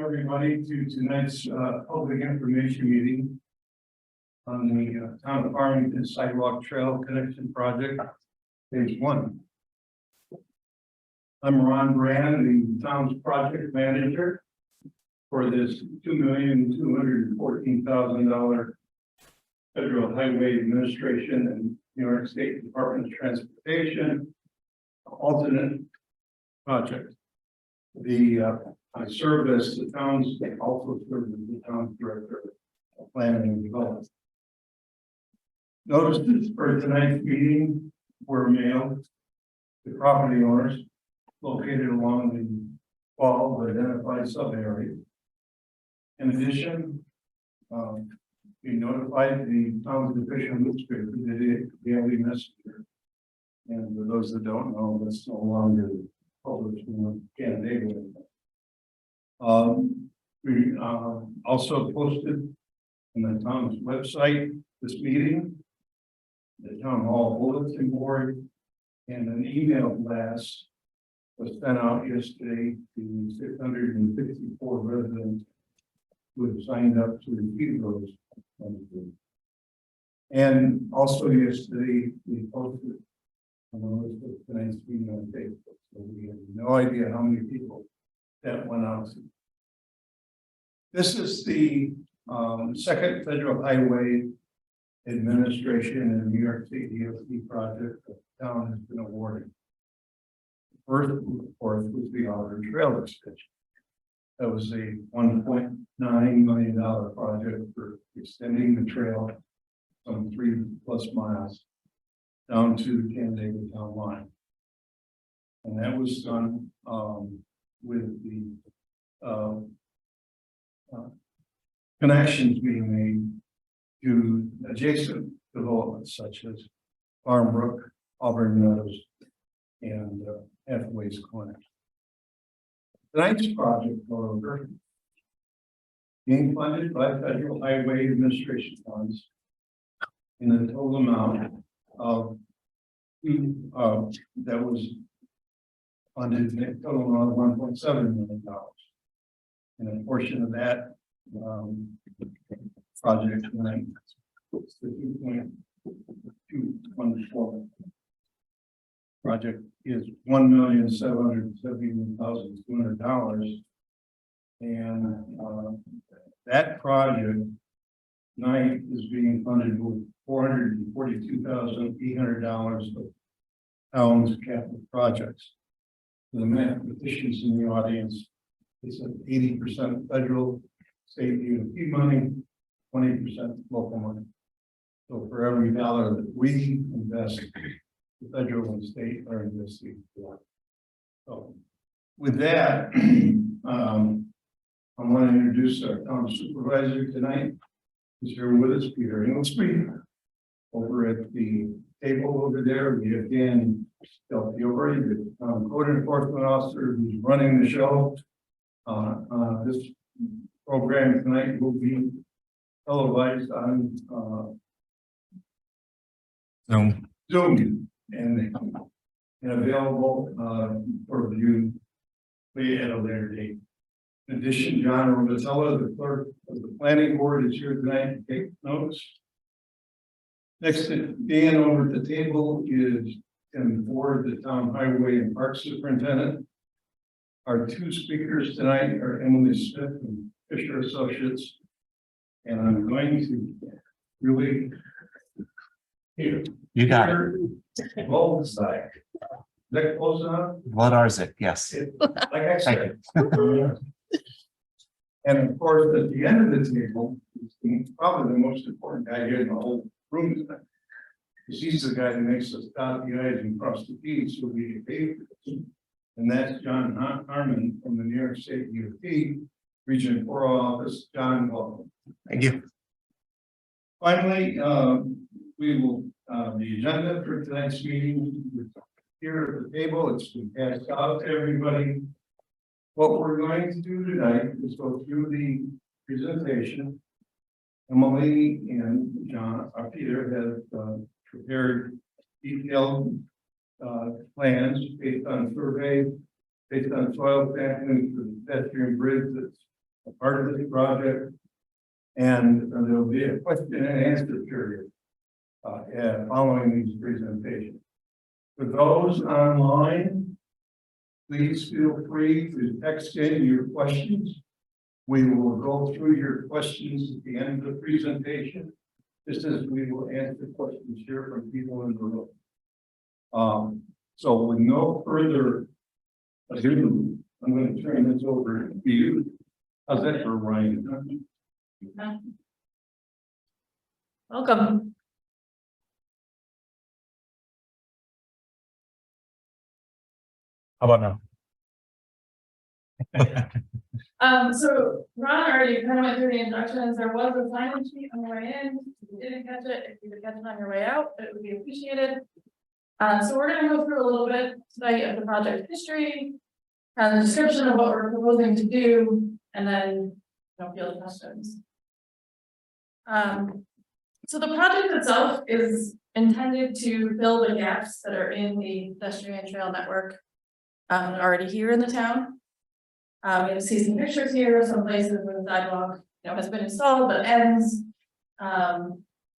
everybody to tonight's public information meeting on the town of Farmington Sidewalk Trail Connection Project, phase 1. I'm Ron Brand, the town's project manager for this $2,214,000 Federal Highway Administration and New York State Department of Transportation alternate project. I serve as the town's, also serve as the town's director of planning and development. Notices for tonight's meeting were mailed to property owners located along the 12 identified sub-areas. In addition, we notified the town's official newspaper, the Daily Messenger. And for those that don't know, that's no longer published in the Canada. We also posted on the town's website this meeting, the town hall bulletin board, and an email blast was sent out yesterday to 654 residents who have signed up to receive those. And also yesterday we posted tonight's meeting on Facebook, so we have no idea how many people that went out to. This is the second Federal Highway Administration and New York State DOT project that the town has been awarded. The first, of course, was the Outer Trail extension. That was a $1.9 million project for extending the trail some 3+ miles down to the Canada town line. And that was done with the connections being made to adjacent developments such as Farmbrook, Auburn Meadows, and Hathaway's Corner. Tonight's project, however, being funded by Federal Highway Administration funds in the total amount of that was funded in a total amount of $1.7 million. And a portion of that project tonight is the $2.214 project is $1,771,200, and that project tonight is being funded with $442,800 of town's capital projects. For the mathematicians in the audience, it's 80% federal, state DOT money, 20% local money. So for every dollar that we invest, the federal and state are investing. So with that, I want to introduce our town supervisor tonight. He's here with us, Peter Inglesby. Over at the table over there, we have Dan Delfiore, the code enforcement officer who's running the show. This program tonight will be televised on Zoom and available for review at a later date. In addition, John Romatella, the clerk of the planning board, is here tonight to take notes. Next to Dan over at the table is Tim Ford, the town highway and park superintendent. Our two speakers tonight are Emily Smith and Fisher Associates. And I'm going to really here. You got it. Both side. Is that close enough? Vladarzik, yes. Like I said. And of course, at the end of the table is probably the most important guy here in the whole room tonight. Because he's the guy that makes us dot the i's and cross the t's so we get paid for this. And that's John Harmon from the New York State DOT Region 4 office. John, welcome. Thank you. Finally, we will the agenda for tonight's meeting here at the table. It's been passed out to everybody. What we're going to do tonight is go through the presentation. Emily and John, Peter have prepared detailed plans based on survey, based on soil sampling for the pedestrian bridge that's a part of this project. And there'll be a question and answer period following these presentations. For those online, please feel free to text in your questions. We will go through your questions at the end of the presentation, just as we will answer questions here from people in the room. So with no further ado, I'm going to turn this over to you. How's that for Ryan? Welcome. How about now? So Ron already kind of went through the instructions. There was a sign-in sheet on the way in. If you didn't catch it, if you could catch it on your way out, it would be appreciated. So we're going to go through a little bit tonight of the project history, the description of what we're proposing to do, and then field questions. So the project itself is intended to fill the gaps that are in the pedestrian trail network already here in the town. You'll see some pictures here, some places where the sidewalk has been installed but ends,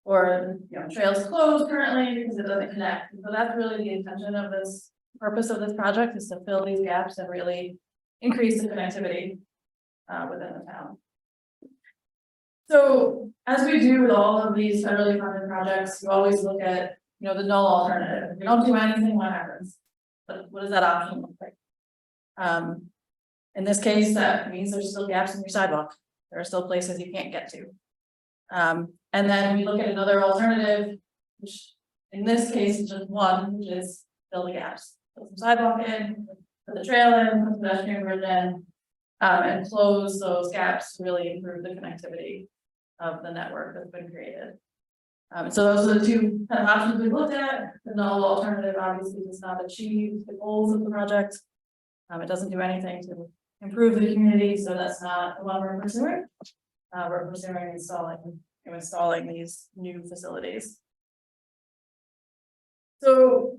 or trails closed currently because it doesn't connect. And so that's really the intention of this purpose of this project, is to fill these gaps and really increase the connectivity within the town. So as we do with all of these federally funded projects, you always look at the null alternative. If you don't do anything, what happens? But what does that option look like? In this case, that means there's still gaps in your sidewalk. There are still places you can't get to. And then we look at another alternative, which in this case is just one, which is fill the gaps. Put some sidewalk in, put the trail in, put the pedestrian bridge in, and close those gaps to really improve the connectivity of the network that's been created. So those are the two kind of options we looked at. The null alternative obviously does not achieve the goals of the project. It doesn't do anything to improve the community, so that's not the one we're pursuing. We're pursuing installing these new facilities. So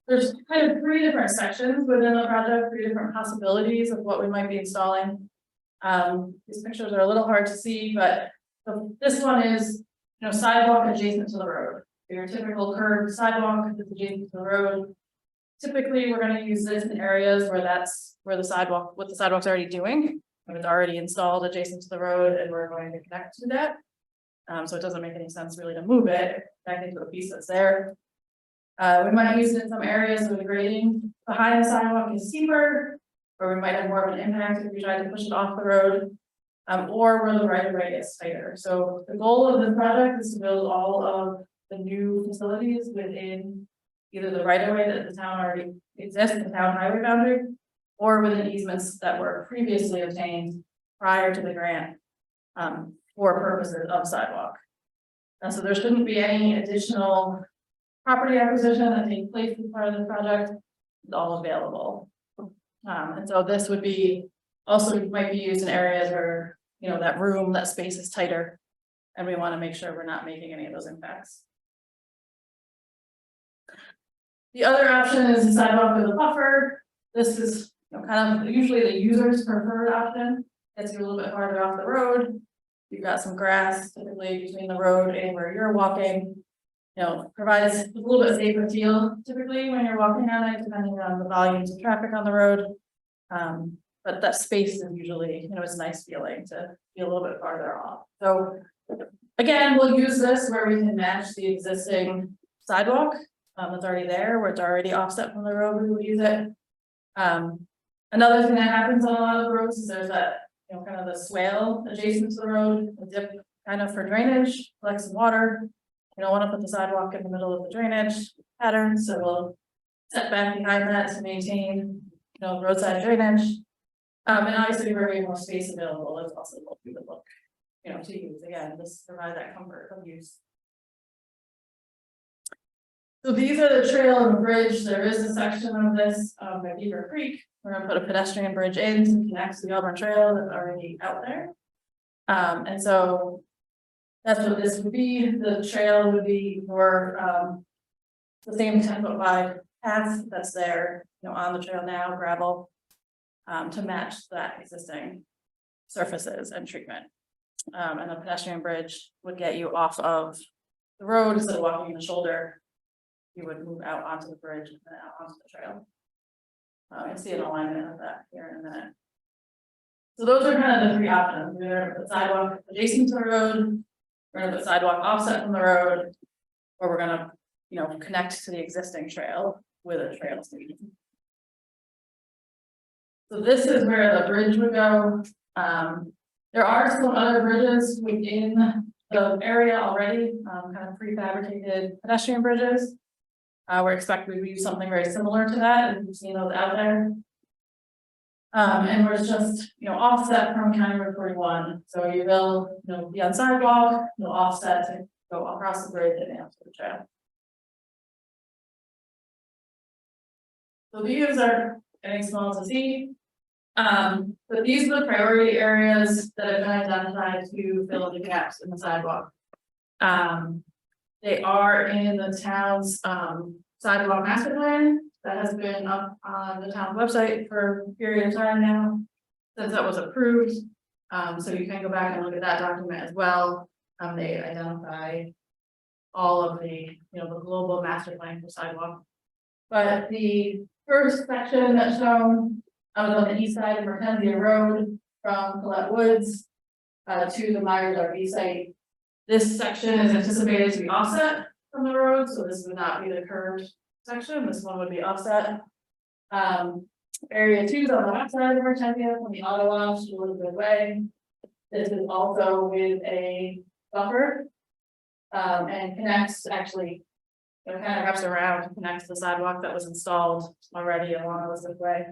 there's kind of three different sections within the project, three different possibilities of what we might be installing. These pictures are a little hard to see, but this one is sidewalk adjacent to the road. Your typical curved sidewalk is adjacent to the road. Typically, we're going to use this in areas where that's where the sidewalk's already doing. It's already installed adjacent to the road, and we're going to connect to that. So it doesn't make any sense really to move it back into a piece that's there. We might use it in some areas where the grading behind the sidewalk is steeper, or we might have more of an impact if we try to push it off the road, or where the right of way is tighter. So the goal of this project is to build all of the new facilities within either the right of way that the town already exists, the town highway boundary, or within easements that were previously obtained prior to the grant for purposes of sidewalk. And so there shouldn't be any additional property acquisition that takes place as part of the project. It's all available. And so this would be also might be used in areas where that space is tighter, and we want to make sure we're not making any of those impacts. The other option is a sidewalk with a buffer. This is kind of usually the user's preferred option. Gets you a little bit farther off the road. You've got some grass typically between the road and where you're walking. Provides a little bit safer feel typically when you're walking on it, depending on the volumes of traffic on the road. But that space is usually, it's a nice feeling to be a little bit farther off. So again, we'll use this where we can match the existing sidewalk that's already there, where it's already offset from the road. We will use it. Another thing that happens on a lot of the roads is there's that, kind of the swale adjacent to the road, the dip kind of for drainage, collect some water. You don't want to put the sidewalk in the middle of the drainage pattern, so we'll set back behind that to maintain, roadside drainage. And obviously where we have more space available, it's also what we would look, to use. Again, just provide that comfort of use. So these are the trail and the bridge. There is a section of this at Beaver Creek. We're going to put a pedestrian bridge in to connect to the Auburn Trail that's already out there. And so that's what this would be. The trail would be for the same 10-foot wide path that's there, on the trail now, gravel, to match that existing surfaces and treatment. And a pedestrian bridge would get you off of the road instead of walking the shoulder. You would move out onto the bridge and then out onto the trail. You'll see an alignment of that here in a minute. So those are kind of the three options. We're gonna put sidewalk adjacent to the road, we're gonna put sidewalk offset from the road, or we're gonna, connect to the existing trail with a trail station. So this is where the bridge would go. There are some other bridges within the area already, kind of prefabricated pedestrian bridges. We're expecting to use something very similar to that, and we've seen those out there. And we're just, offset from County Road 41. So you will, be on sidewalk, you'll offset to go across the bridge and out to the trail. So these are getting small to see. But these are the priority areas that have been identified to fill the gaps in the sidewalk. They are in the town's sidewalk master plan that has been up on the town website for a period of time now, since that was approved. So you can go back and look at that document as well. They identify all of the, the global master plan for sidewalk. But the first section that's shown on the east side of Mertensia Road from Colette Woods to the Myers RV site. This section is anticipated to be offset from the road, so this would not be the curved section. This one would be offset. Area 2 is on the west side of Mertensia from the auto wash a little bit away. This is also with a buffer and connects actually. It kind of wraps around and connects the sidewalk that was installed already along Elizabeth Way.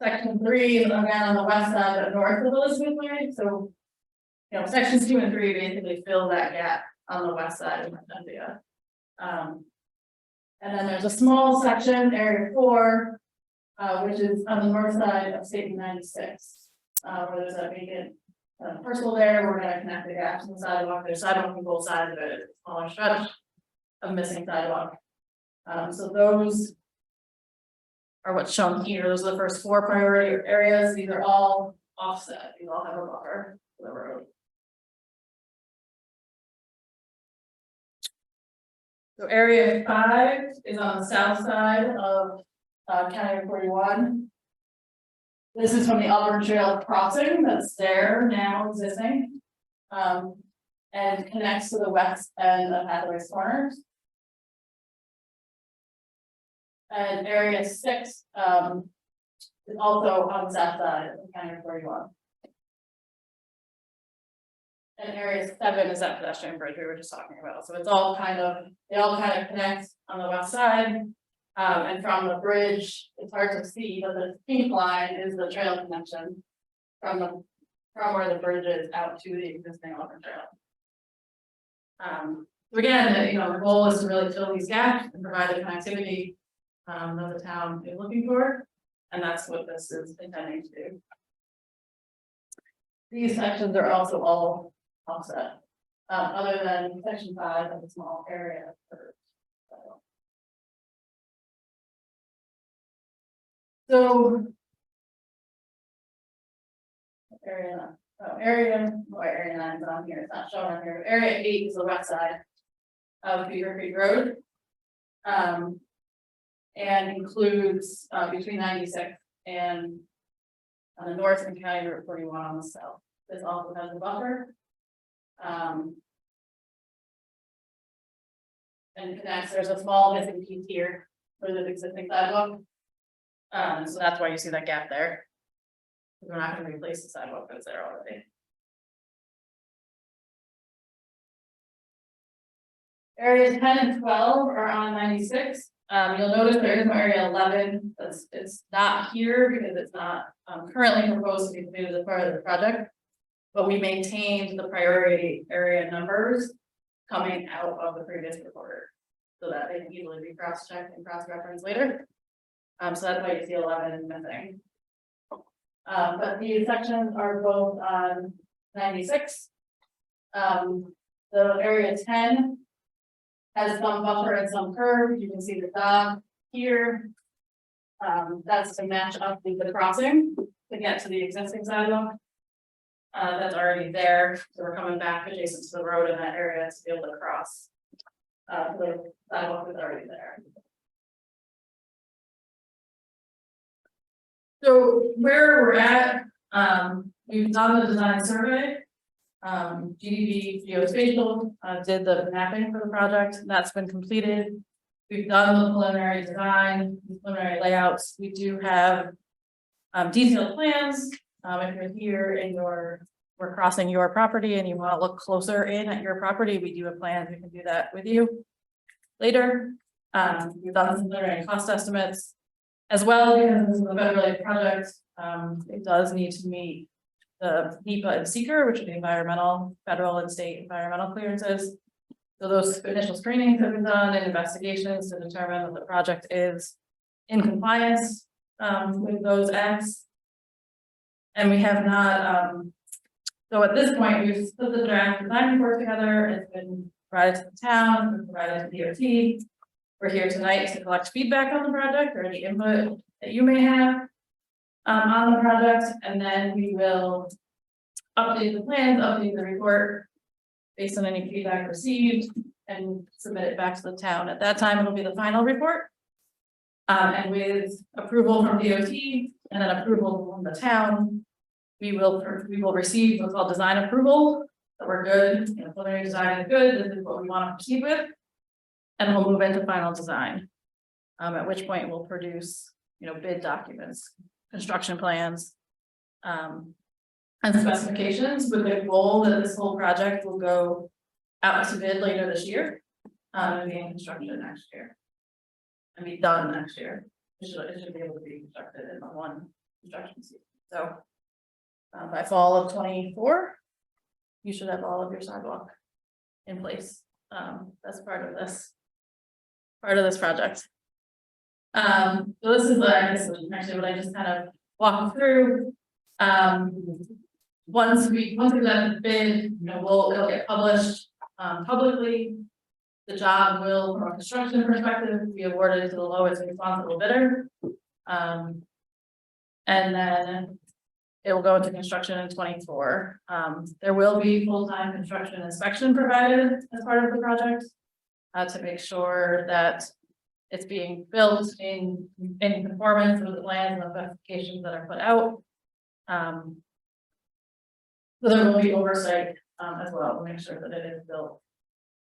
Section 3 is again on the west side but north of Elizabeth Way. So, sections 2 and 3 basically fill that gap on the west side of Mertensia. And then there's a small section, area 4, which is on the north side of State 96, where there's a vacant parcel there. We're going to connect the gaps in the sidewalk. There's sidewalk on both sides of it. It's a smaller stretch of missing sidewalk. So those are what's shown here. Those are the first 4 priority areas. These are all offset. These all have a buffer for the road. So area 5 is on the south side of County Road 41. This is from the Auburn Trail crossing that's there now existing, and connects to the west end of Hathaway's Corners. And area 6 is also on the south side of County Road 41. And area 7 is that pedestrian bridge we were just talking about. So it's all they all kind of connect on the west side. And from the bridge, it's hard to see, but the pink line is the trail connection from where the bridge is out to the existing Auburn Trail. So again, the goal is to really fill these gaps and provide the connectivity that the town is looking for, and that's what this is intending to do. These sections are also all offset, other than section 5 of a small area. So area 9 is on here. It's not shown on here. Area 8 is the west side of Beaver Creek Road, and includes between 96 and on the north and County Road 41 on the south. This also has a buffer. And connects. There's a small missing piece here for the existing sidewalk. So that's why you see that gap there. We're not going to replace the sidewalk that's there already. Areas 10 and 12 are on 96. You'll notice there is no area 11. It's not here because it's not currently proposed to be completed as part of the project. But we maintained the priority area numbers coming out of the previous report, so that they can easily be cross-checked and cross-referenced later. So that's why you see 11 is missing. But these sections are both on 96. The area 10 has some buffer and some curve. You can see the dot here. That's to match up with the crossing. to get to the existing sidewalk. That's already there, so we're coming back adjacent to the road in that area to be able to cross. The sidewalk is already there. So where we're at, we've done the design survey. GDB Geospatial did the mapping for the project, that's been completed. We've done the preliminary design, preliminary layouts. We do have detailed plans. If you're here and we're crossing your property and you want to look closer in at your property, we do have plans. We can do that with you later. We've done some preliminary cost estimates as well, because this is a federal aid project. It does need to meet the NEPA and seeker, which are the environmental, federal and state environmental clearances. So those initial screenings have been done and investigations to determine that the project is in compliance with those acts. And we have not, so at this point, we've put the draft design report together. It's been provided to the town, it's been provided to DOT. We're here tonight to collect feedback on the project or any input that you may have on the project, and then we will update the plans, update the report based on any feedback received, and submit it back to the town. At that time, it'll be the final report. And with approval from DOT and then approval from the town, we will receive what's called design approval, that we're good, preliminary design is good, this is what we want to proceed with. And we'll move into final design. At which point we'll produce, bid documents, construction plans, and specifications, with the goal that this whole project will go out to bid later this year, and be in construction next year. And be done next year. It should be able to be constructed in one construction season. So by fall of 24, you should have all of your sidewalk in place. That's part of this project. So this is actually what I just kind of walked through. Once we get the bid, it'll get published publicly. The job will, from a construction perspective, be awarded to the lowest responsible bidder. And then it will go into construction in 24. There will be full-time construction inspection provided as part of the project to make sure that it's being built in conformance with the plans and the specifications that are put out. So there will be oversight as well to make sure that it is built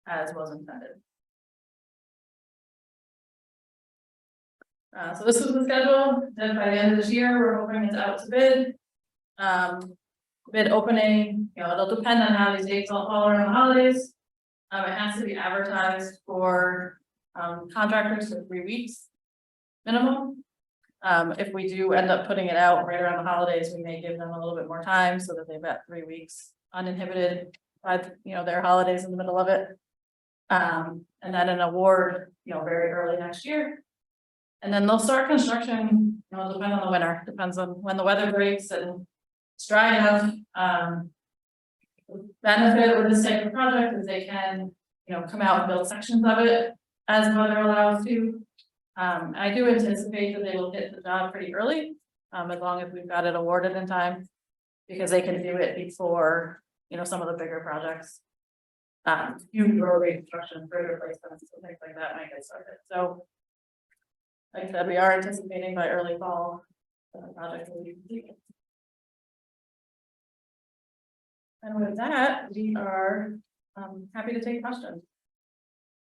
as was intended. So this was the schedule. Then by the end of this year, we're hoping it's out to bid. Bid opening, it'll depend on how these dates all fall around the holidays. It has to be advertised for contractors for 3 weeks minimum. If we do end up putting it out right around the holidays, we may give them a little bit more time so that they've got 3 weeks uninhibited by their holidays in the middle of it. And then an award, very early next year. And then they'll start construction, depending on the winter, depends on when the weather breaks and it's dry enough. Benefit with this type of project is they can, come out and build sections of it as weather allows to. I do anticipate that they will hit the job pretty early, as long as we've got it awarded in time, because they can do it before, some of the bigger projects. Huge roadway construction, further replacements, and things like that might get started. So, like I said, we are anticipating by early fall that the project will be completed. And with that, we are happy to take questions.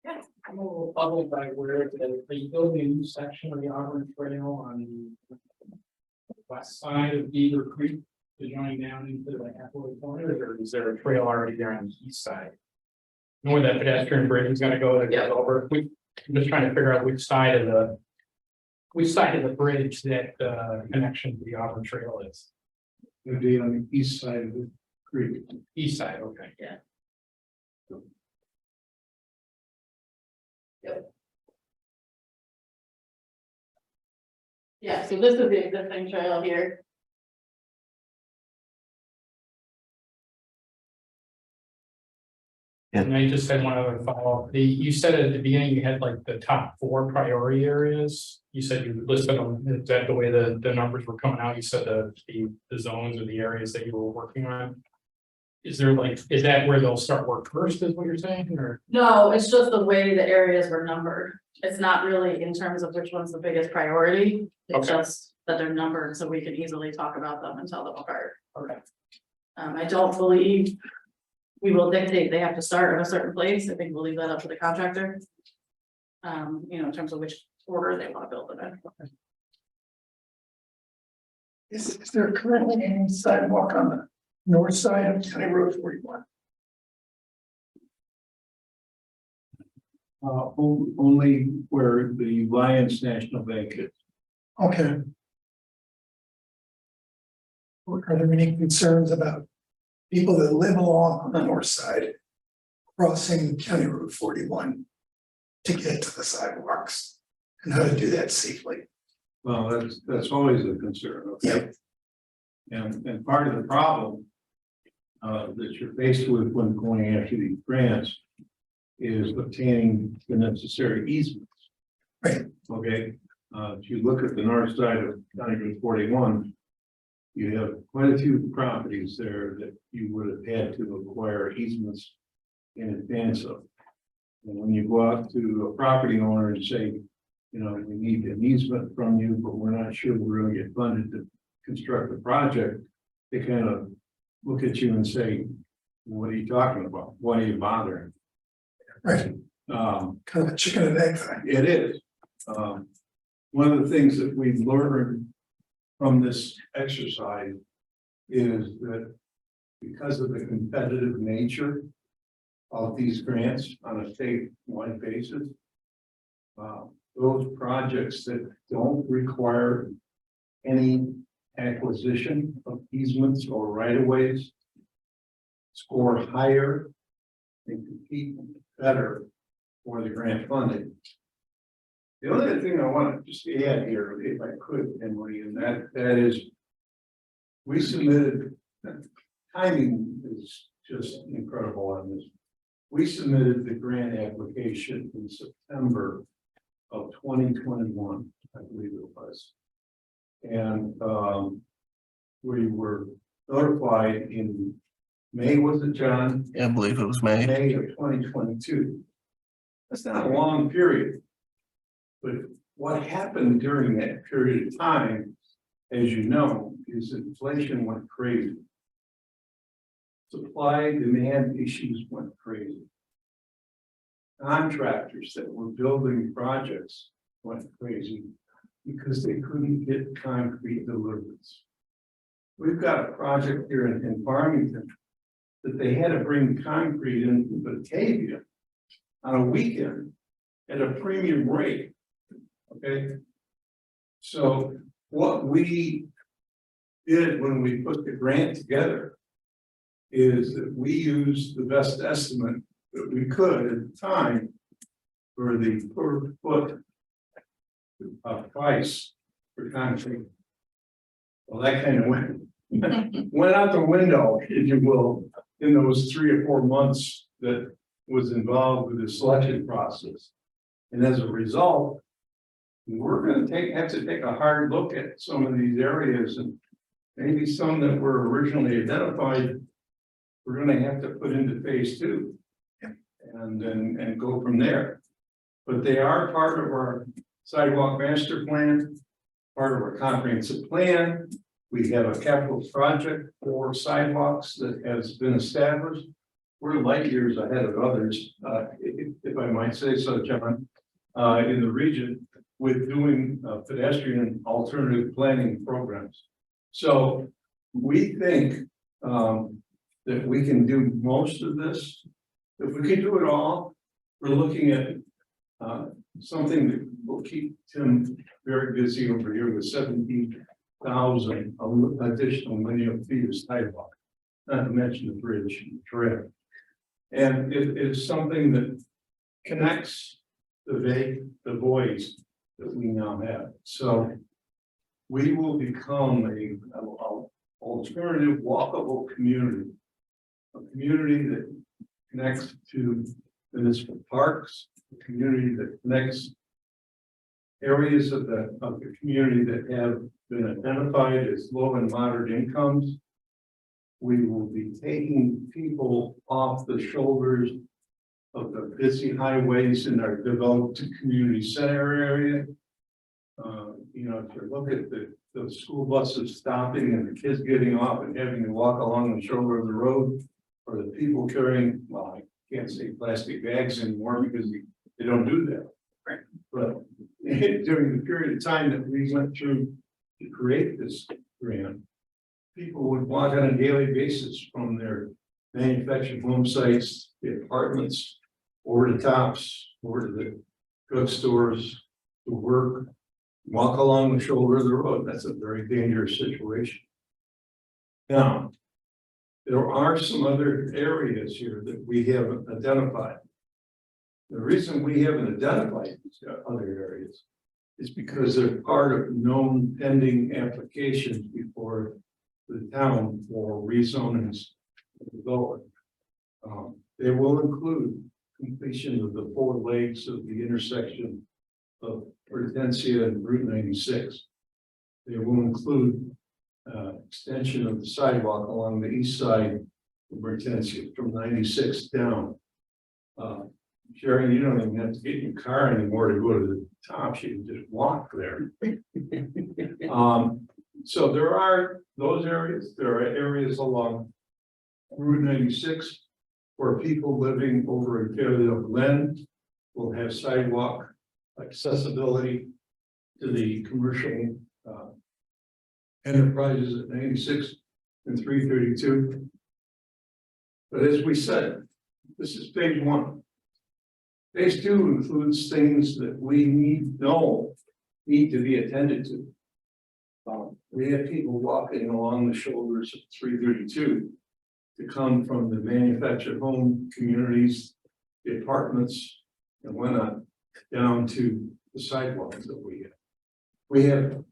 Yeah. I'm a little puzzled by where are you building a new section of the Auburn Trail on the west side of Beaver Creek to join down into the halfway point, or is there a trail already there on the east side? You know where that pedestrian bridge is going to go to get over? I'm just trying to figure out which side of the bridge that connection to the Auburn Trail is. It'll be on the east side of the creek. East side, okay. Yeah. Yep. Yeah, so this is the existing trail here. And I just had one other follow-up. You said at the beginning you had like the top 4 priority areas. You said you listed them. Is that the way the numbers were coming out? You said the zones or the areas that you were working on? Is that where they'll start work first, is what you're saying, or? No, it's just the way the areas were numbered. It's not really in terms of which one's the biggest priority. It's Okay. just that they're numbered so we can easily talk about them and tell them apart. Okay. I don't believe we will dictate they have to start in a certain place. I think we'll leave that up to the contractor. In terms of which order they want to build it in. Is there currently any sidewalk on the north side of County Road 41? Only where the Lions National Bank is. Okay. Are there any concerns about people that live along on the north side crossing County Road 41 to get to the sidewalks and how to do that safely? Well, that's always a concern, okay? And part of the problem that you're faced with when going after these grants is obtaining the necessary easements. Right. Okay, if you look at the north side of County Road 41, you have quite a few properties there that you would have had to acquire easements in advance of. And when you go out to a property owner and say, we need an easement from you, but we're not sure we're going to get funded to construct the project, they kind of look at you and say, what are you talking about? Why are you bothering? Right. Kind of a chicken and egg thing. It is. One of the things that we've learned from this exercise is that because of the competitive nature of these grants on a statewide basis, those projects that don't require any acquisition of easements or right-of-ways score higher and compete better for the grant funding. The other thing I want to just add here, if I could, Emily, and that is we submitted, timing is just incredible on this. We submitted the grant application in September of 2021, I believe it was. And we were notified in May, was it, John? Yeah, I believe it was May. May of 2022. That's not a long period. But what happened during that period of time, as you know, is inflation went crazy. Supply demand issues went crazy. Contractors that were building projects went crazy because they couldn't get concrete deliveries. We've got a project here in Farmington that they had to bring concrete in from Batavia on a weekend at a premium rate. Okay. So what we did when we put the grant together is that we used the best estimate that we could at the time for the per foot price for concrete. Well, that kind of went out the window, if you will, in those 3 or 4 months that was involved with the selection process. And as a result, we're going to have to take a hard look at some of these areas, and maybe some that were originally identified, we're going to have to put into phase 2 and go from there. But they are part of our sidewalk master plan, part of our comprehensive plan. We have a capital project for sidewalks that has been established. We're light years ahead of others, if I might say so, John, in the region with doing pedestrian alternative planning programs. So we think that we can do most of this. If we can do it all, we're looking at something that will keep Tim very busy over here with 17,000 additional linear feet of sidewalk, not to mention the bridge and the trail. And it is something that connects the voids that we now have. So we will become a alternative walkable community, a community that connects to municipal parks, a community that connects areas of the community that have been identified as low and moderate incomes. We will be taking people off the shoulders of the busy highways in our developed community center area. If you look at the school buses stopping and the kids getting off and having to walk along the shoulder of the road, or the people carrying, well, I can't say plastic bags anymore because they don't do that. Right. But during the period of time that we went through to create this grant, people would walk on a daily basis from their manufactured home sites, the apartments, over the tops, over to the drugstores, to work, walk along the shoulder of the road. That's a very dangerous situation. Now, there are some other areas here that we haven't identified. The reason we haven't identified these other areas is because they're part of known pending applications before the town for rezonings and development. They will include completion of the 4 legs of the intersection of Hortensia and Route 96. They will include extension of the sidewalk along the east side of Hortensia from 96 down. Sharon, you don't even have to get in your car anymore to go to the top. You can just walk there. So there are those areas. There are areas along Route 96 where people living over in Fairfield Glen will have sidewalk accessibility to the commercial enterprises at 96 and 332. But as we said, this is phase 1. Phase 2 includes things that we need to be attended to. We have people walking along the shoulders of 332 to come from the manufactured home communities, the apartments, and whatnot, down to the sidewalks that we have. We have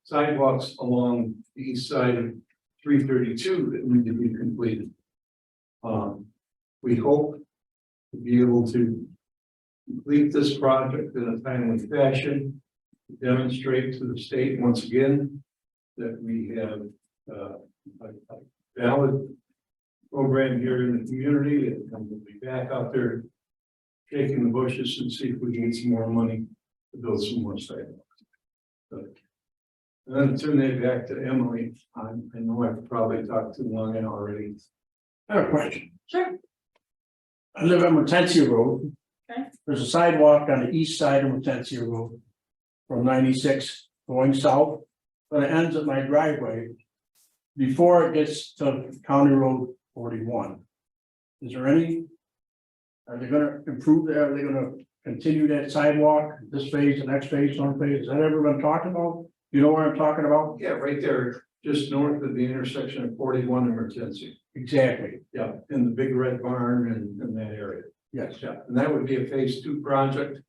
sidewalks along the east side of 332 that need to be completed. We hope to be able to complete this project in a timely fashion, demonstrate to the state once again that we have a valid program here in the community, and we'll be back out there shaking the bushes and see if we can get some more money to build some more sidewalks. And then turn it back to Emily. I know I've probably talked too long already. I have a question. Sure. I live on Hortensia Road. Okay. There's a sidewalk on the east side of Hortensia Road from 96 going south, but it ends at my driveway before it gets to County Road 41. Is there any? Are they gonna improve that? Are they gonna continue that sidewalk, this phase, the next phase, some phase? Has that ever been talked about? You know what I'm talking about? Yeah, right there, just north of the intersection of 41 and Hortensia. Exactly. Yeah, in the big red barn and that area. Yes. Yeah, and that would be a phase 2 project.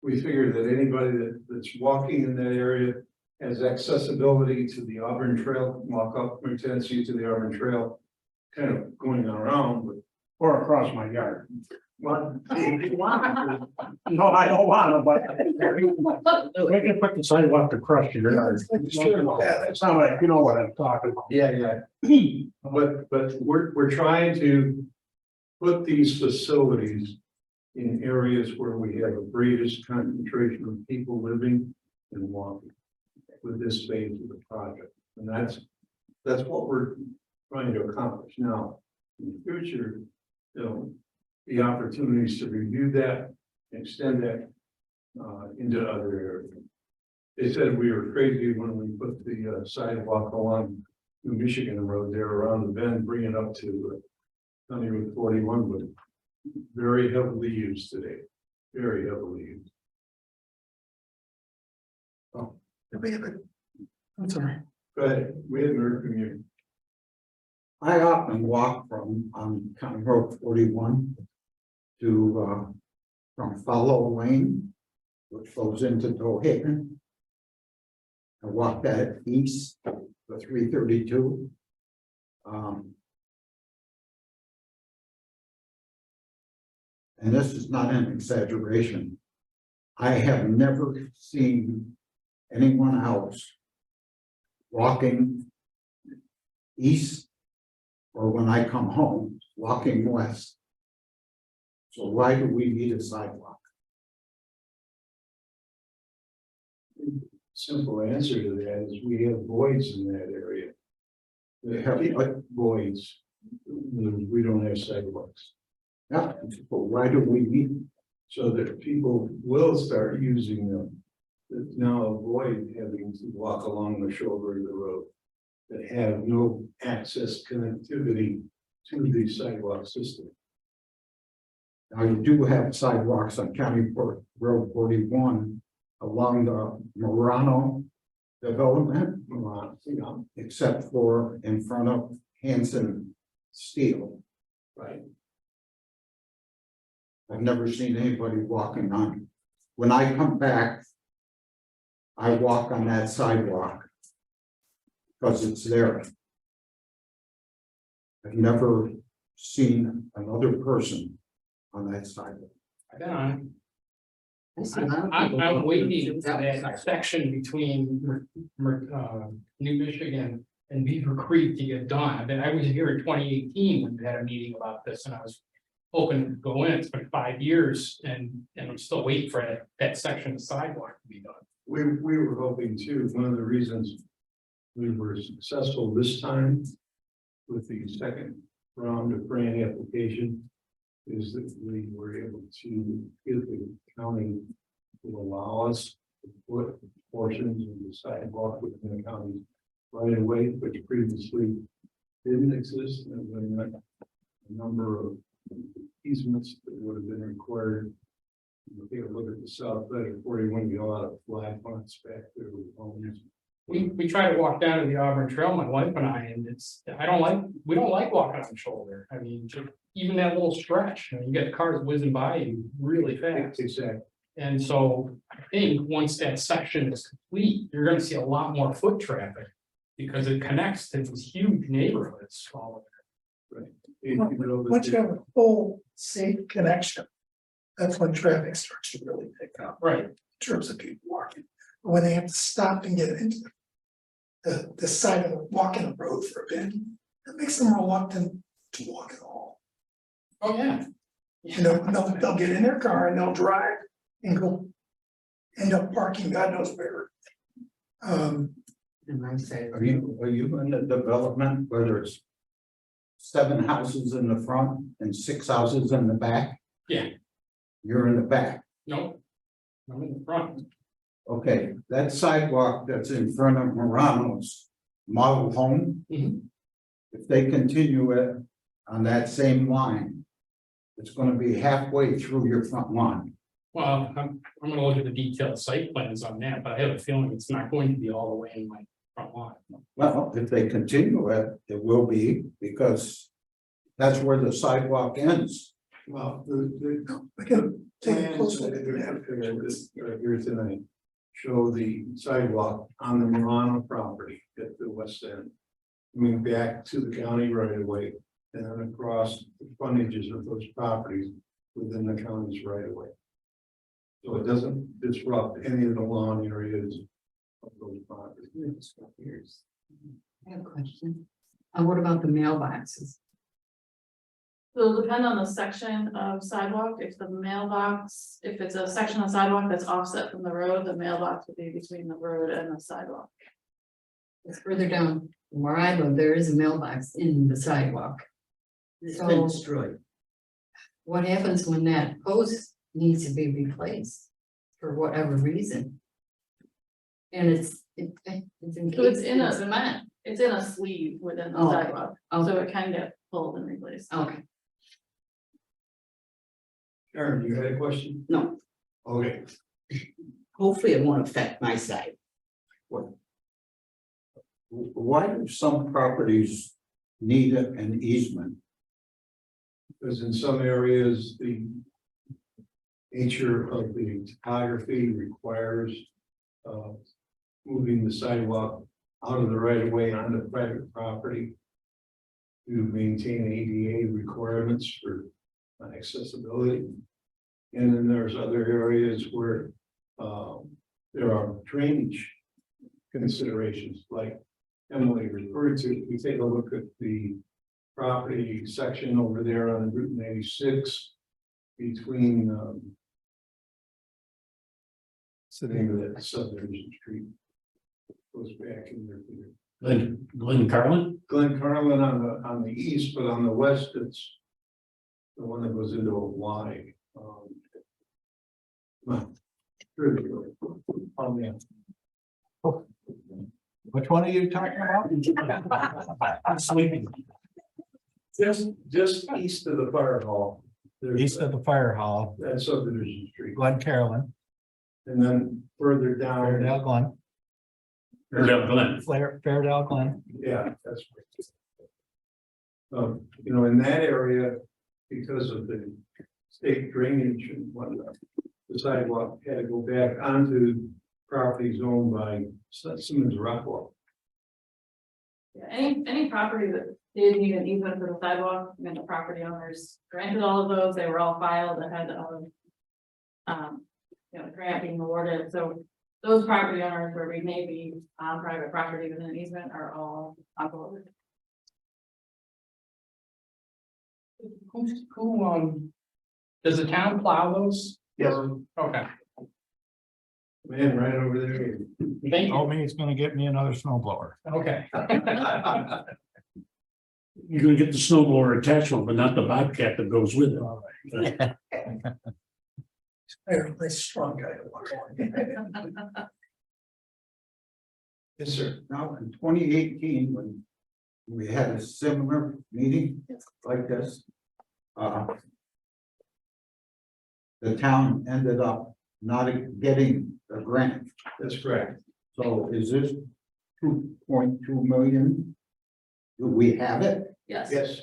We figure that anybody that's walking in that area has accessibility to the Auburn Trail, walk up Hortensia to the Auburn Trail, kind of going around, but Or across my yard. well, No, I don't want to, but we can put the sidewalk across your yard. It's not like, you know what I'm talking about. yeah. But we're trying to put these facilities in areas where we have the greatest concentration of people living and walking with this phase of the project. And that's what we're trying to accomplish now. In the future, there'll be opportunities to review that, extend that into other areas. They said we were crazy when we put the sidewalk along New Michigan Road there around the bend, bring it up to County Route 41, but very heavily used today, very heavily used. Oh, I'm sorry. go ahead. We haven't heard from you. I often walk from County Road 41 to from Follow Lane, which goes into Dohaven. I walk that east, the 332. and this is not an exaggeration, I have never seen anyone else walking east, or when I come home, walking west. So why do we need a sidewalk? Simple answer to that is we have voids in that area. We have voids. We don't have sidewalks. Yeah, but why do we need? So that people will start using them. That now avoid having to walk along the shoulder of the road. That have no access connectivity to the sidewalk system. Now, you do have sidewalks on Road 41 along the Morano development, except for in front of Hanson Steel. Right. I've never seen anybody walking on. When I come back, I walk on that sidewalk because it's there. I've never seen another person on that sidewalk. I've been on. I see a lot of people I'm walking waiting for down the that sidewalk. section between New Michigan and Beaver Creek to get done. I was here in 2018 when we had a meeting about this, and I was hoping to go in. It's been 5 years, and I'm still waiting for that section of sidewalk to be done. We were hoping too, one of the reasons we were successful this time with the second round of grant application is that we were able to get the county to allow us to put portions of the sidewalk within the county right away, which previously didn't exist. And then a number of easements that would have been required. Take a look at the south side of 41, you got a lot of flag lots back there with homes. We try to walk down to the Auburn Trail, my wife and I, and we don't like walking on the shoulder. I mean, even that little stretch, you get cars whizzing by you really fast. Exactly. And so I think once that section is complete, you're gonna see a lot more foot traffic. Because it connects to these huge neighborhoods all over. Once you have a full safe connection, that's when traffic starts to really pick up Right. in terms of people walking. But when they have to stop and get into the side of the walking the road for a bit, it makes them reluctant to walk at all. Oh, yeah. You know, they'll get in their car and they'll drive and go end up parking God knows where. And I say, Are you in the development where there's 7 houses in the front and 6 houses in the back? Yeah. You're in the back. No. I'm in the front. Okay, that sidewalk that's in front of Morano's model home. Mhm. If they continue it on that same line, it's gonna be halfway through your front lawn. Well, I'm gonna look at the detailed site plans on that, but I have a feeling it's not going to be all the way in my front lawn. Well, if they continue it, it will be, because that's where the sidewalk ends. Well, the I can take a plans close that look at the map. are here tonight show the sidewalk on the Milano property at the west end. Coming back to the county right away and then across the frontages of those properties within the county's right away. So it doesn't disrupt any of the lawn areas of those properties. I have a question. What about the mailboxes? So it'll depend on the section of sidewalk, if it's a section of sidewalk that's offset from the road, the mailbox would be between the road and the sidewalk. It's further down from where I live, there is a mailbox in the sidewalk. It's So- been destroyed. What happens when that post needs to be replaced for whatever reason? And it's in So it's in a cement. It's in a sleeve within the Oh, sidewalk, okay. so it can get pulled and replaced. Okay, Aaron, you had a question? No, Okay. hopefully it won't affect my side. Why do some properties need an easement? Because in some areas, the nature of the topography requires moving the sidewalk out of the right of way onto private property to maintain ADA requirements for on accessibility. And then there's other areas where, there are drainage considerations, like Emily referred to. If we take a look at the property section over there on Route 96 between, sitting with that subdivision street. Goes back in there. Glenn Carlin? Glen Carlin on the east, but on the west, it's the one that goes into a Y. Well, through the- on the- Which one are you talking about? I'm sleeping. Just east of the fire hall. There's East of the fire hall, that subdivision street, Glen Carolyn, and then further down. Fairdale Glen, Fairdale Glen. Yeah, that's right. You know, in that area, because of the state drainage and whatnot, the sidewalk had to go back onto properties owned by Simmons Rockwell. Yeah, any property that did need an easement for the sidewalk, I mean, the property owners granted all of those, they were all filed ahead of. You know, grant being awarded, so those property owners where we may be on private property with an easement are all on board. Who, does the town plow those? Yes. Okay. Man, right over there. Thank you. Told me he's gonna get me another snow blower. Okay. You're gonna get the snowblower attachment, but not the bobcat that goes with it. They're a nice strong guy to walk on. Yes, sir. Now, in 2018, when we had a similar meeting like this, the town ended up not getting a grant. That's correct. So is this 2.2 million? Do we have it? Yes, Yes,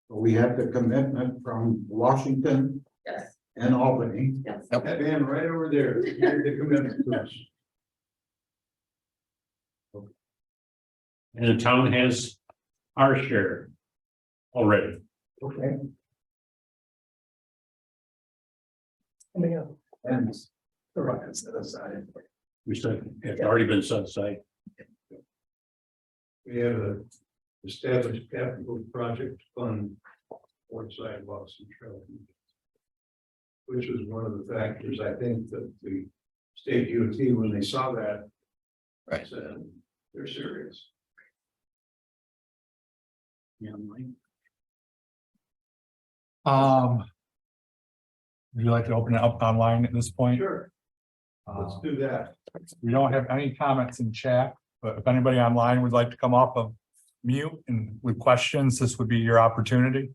We have the commitment from Washington yes, and Albany. yes. that man right over there, he made the commitment to us. And the town has our share already. Okay. And the right set aside. We said it's already been set aside. We have a established capital project fund for sidewalks and trails. Which was one of the factors, I think, that the state DOT, when they saw that. Right. Said, they're serious. Yeah, Mike. Would you like to open it up online at this point? Sure, let's do that. We don't have any comments in chat, but if anybody online would like to come off of mute and with questions, this would be your opportunity.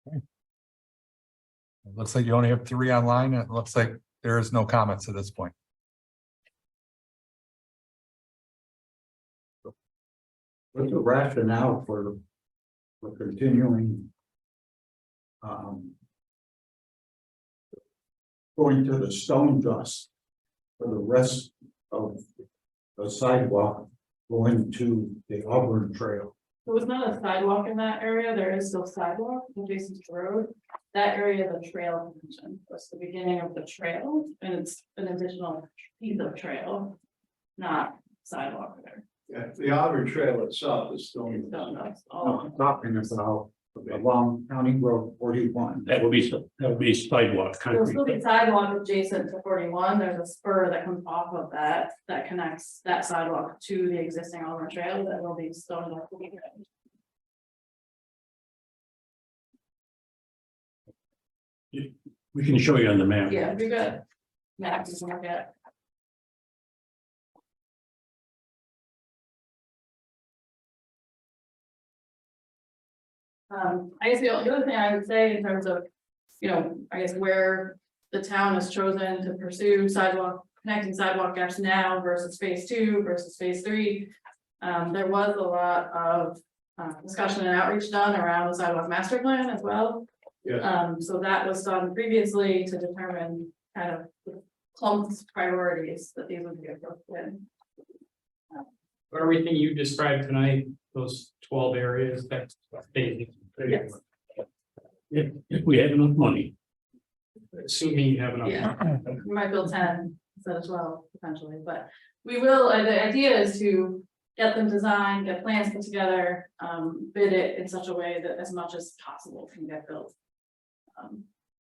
Okay. It looks like you only have 3 online. It looks like there is no comments at this point. What's the rationale for continuing? Going to the stone dust for the rest of the sidewalk going to the Auburn Trail. There was not a sidewalk in that area, there is still sidewalk adjacent to the road. That area, the trail connection, was the beginning of the trail, and it's an additional piece of trail, not sidewalk there. Yeah, the Auburn Trail itself is still. It's done, that's No, all. I'm talking about along County Road 41. That would be sidewalk There'll still be concrete. sidewalk adjacent to 41, there's a spur that comes off of that, that connects that sidewalk to the existing Auburn Trail that will be stone up. We can show you on the map. Yeah, we got maps you can look at. I guess the other thing I would say in terms of, you know, I guess where the town has chosen to pursue sidewalk, connecting sidewalk gaps now versus phase 2 versus phase 3. There was a lot of discussion and outreach done around the sidewalk master plan as well. Yeah, So that was done previously to determine kind of the clumps priorities that these would be appropriate in. everything you described tonight, those 12 areas, that's basic. Yes. If we have enough money. Assuming you have enough. Yeah. We might build 10 instead of 12 potentially, but we will, the idea is to get them designed, get plans put together, bid it in such a way that as much as possible can get built.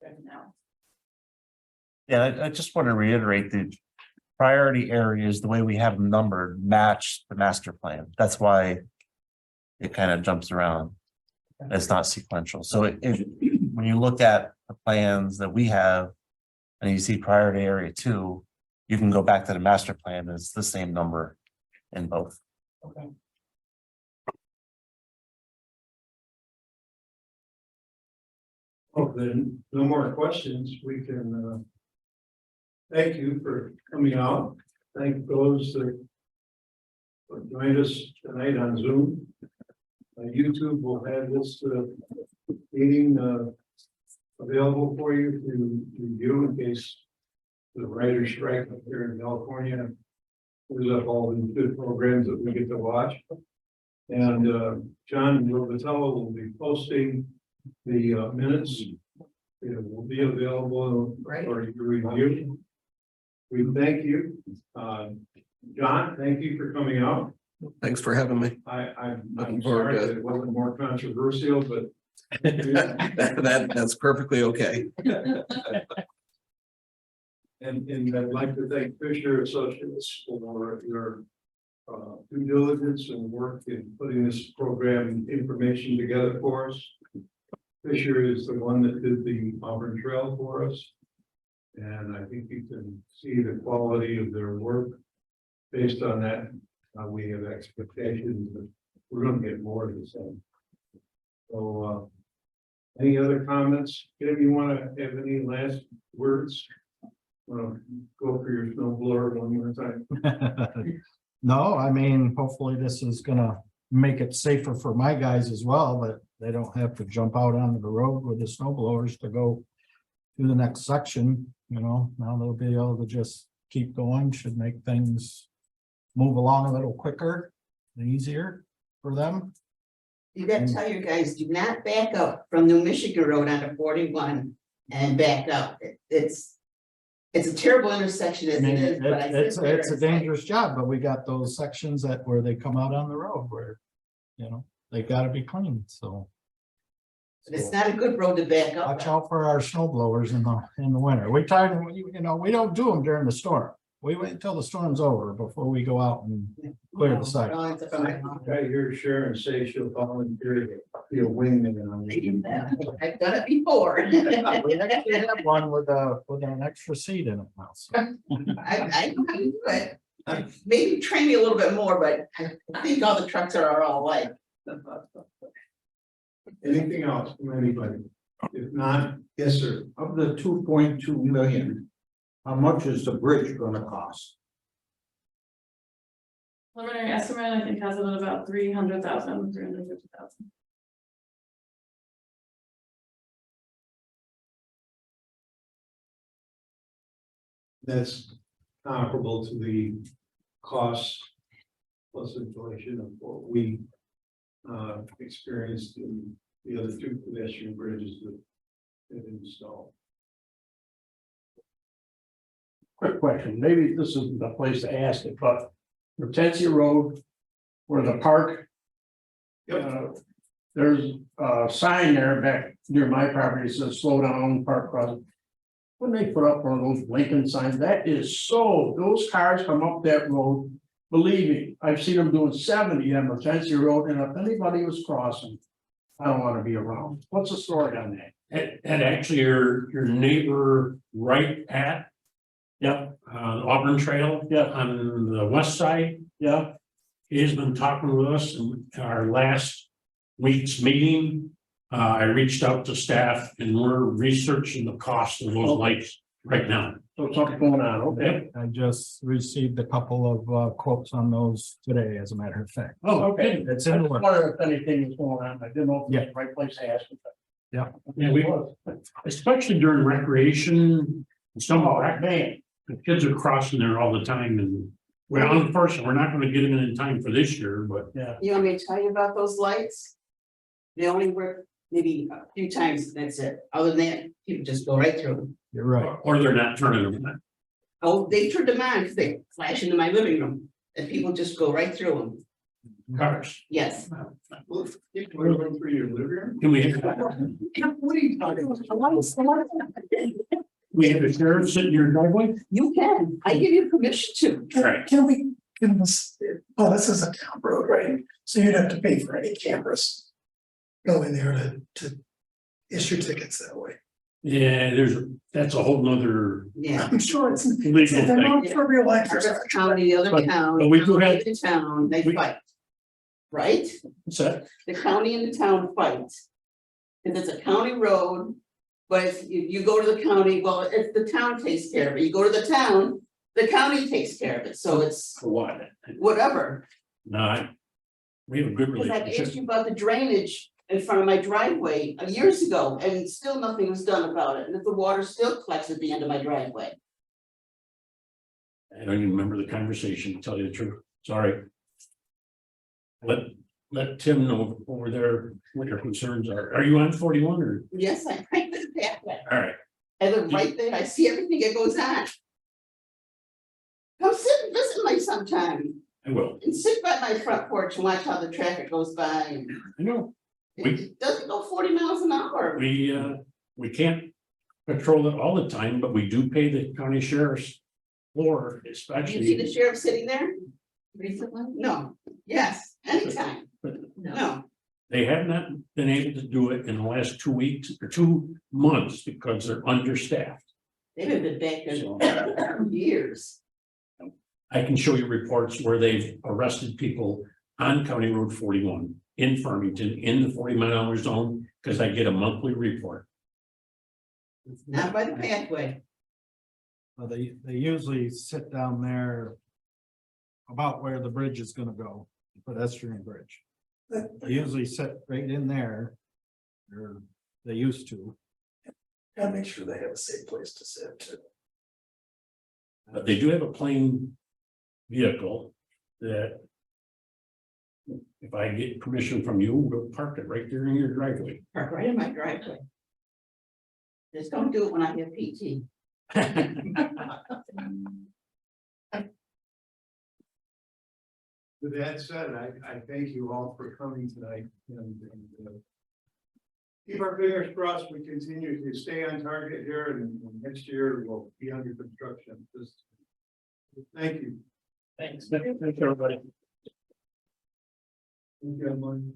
Right now. Yeah, I just want to reiterate the priority areas, the way we have them numbered, match the master plan. That's why it kind of jumps around. It's not sequential. So when you look at the plans that we have and you see priority area 2, you can go back to the master plan. It's the same number in both. Okay. Oh, then, no more questions, we can, thank you for coming out, thank those that joined us tonight on Zoom. YouTube will have this, meeting, available for you to review in case the writer's strike up here in California. There's up all the good programs that we get to watch. And, John Vitello will be posting the minutes. It will be available for your review. We thank you. John, thank you for coming out. Thanks for having me. I'm sorry that it wasn't more controversial, but That's perfectly okay. and I'd like to thank Fisher Associates for your due diligence and work in putting this program information together for us. Fisher is the one that did the Auburn Trail for us. And I think you can see the quality of their work. Based on that, we have expectations that we're going to get more of the same. So, any other comments? If you want to have any last words, go for your snow blower one more time. No, I mean, hopefully this is gonna make it safer for my guys as well, but they don't have to jump out onto the road with the snow blowers to go to the next section, you know. Now they'll be able to just keep going, should make things move along a little quicker and easier for them. You gotta tell your guys, do not back up from New Michigan Road onto 41 and back up. It's a terrible intersection as I mean, it is, but I it's sit there a and say, dangerous job, but we got those sections where they come out on the road where, you know, they gotta be cleaned, so. but it's not a good road to back up. Watch out for our snow blowers in the winter. We try to, you know, we don't do them during the storm. We wait until the storm's over before we go out and clear the site. Oh, it's a fine line. I hear Sharon say she'll volunteer to be a wingman on the. I've done it before. We actually have one with an extra seat in it now. So. I know how to do it. Maybe train me a little bit more, but I think all the trucks are all alike. Anything else from anybody? If not, yes, sir. Of the 2.2 million, how much is the bridge gonna cost? Preliminary estimate, I think, has it at about 300,000, 350,000. That's comparable to the cost plus inflation of what we experienced in the other 2 pedestrian bridges that have been installed. Quick question, maybe this isn't the place to ask it, but Hortensia Road, where the park. There's a sign there back near my property that says slow down, park cross. When they put up one of those Lincoln signs, that is so, those cars come up that road, believe me, I've seen them doing 70 on Hortensia Road, and if anybody was crossing, I don't want to be around. What's the story on that? And actually your neighbor right at. Yep. Auburn Trail. Yeah. On the west side. Yeah. He has been talking with us in our last week's meeting. I reached out to staff and we're researching the cost of those lights right now. So something's going on, okay? I just received a couple of quotes on those today, as a matter of fact. Oh, Okay. It's I in the just works. wondered if anything was going on. I didn't know if it was the right place to ask. Yeah. Yeah, we, especially during recreation, some of that, Man, the kids are crossing there all the time and Well, unfortunately, we're not gonna get them in time for this year, but Yeah. You want me to tell you about those lights? They only work maybe a few times, that's it. Other than that, people just go right through them. You're right. or they're not turning them on. Oh, they turned them on, 'cause they flash into my living room, and people just go right through them. Cars. Yes. For your living room? Can we have, What are you talking about? we have a sheriff sitting in your driveway? You can, I give you permission to. Right. Can we, can this, oh, this is a town road, right? So you'd have to pay for any cameras. Go in there to issue tickets that way. Yeah, that's a whole nother Yeah. I'm sure it's. legal They're thing. not for real life. Harvest County, the other But- town. but we do have- the town, they we- fight. Right? What's that? The county and the town fight. And it's a county road, but if you go to the county, well, if the town takes care of it, you go to the town, the county takes care of it, so it's For what? whatever. No, we have a good Because I asked relationship. you about the drainage in front of my driveway years ago, and still nothing was done about it, and if the water still collects at the end of my driveway. I don't even remember the conversation, to tell you the truth. Sorry. Let Tim know over there what your concerns are. Are you on 41 or? Yes, I right to the pathway, All right, I live right there, I see everything that goes on. Come sit and visit me sometime, I will. and sit by my front porch and watch how the traffic goes by, and I know. it doesn't go 40 miles an hour. We can't control it all the time, but we do pay the county sheriff's floor, You see the especially. sheriff sitting there? Recently? No, yes, anytime, No. no, They have not been able to do it in the last 2 weeks or 2 months because they're understaffed. they haven't been back there in years. I can show you reports where they've arrested people on County Road 41 in Farmington, in the 40-mile zone, because I get a monthly report. Not by the pathway. Well, they usually sit down there about where the bridge is gonna go, the pedestrian bridge. They usually sit right in there, or they used to. Gotta make sure they have a safe place to sit too. But they do have a plain vehicle that if I get permission from you, we'll park it right there in your driveway. Park right in my driveway. Just don't do it when I have PT. With that said, I thank you all for coming tonight and keep our fingers crossed. We continue to stay on target here and next year we'll be under construction. Just thank you. Thanks, everybody. Thank you, everyone.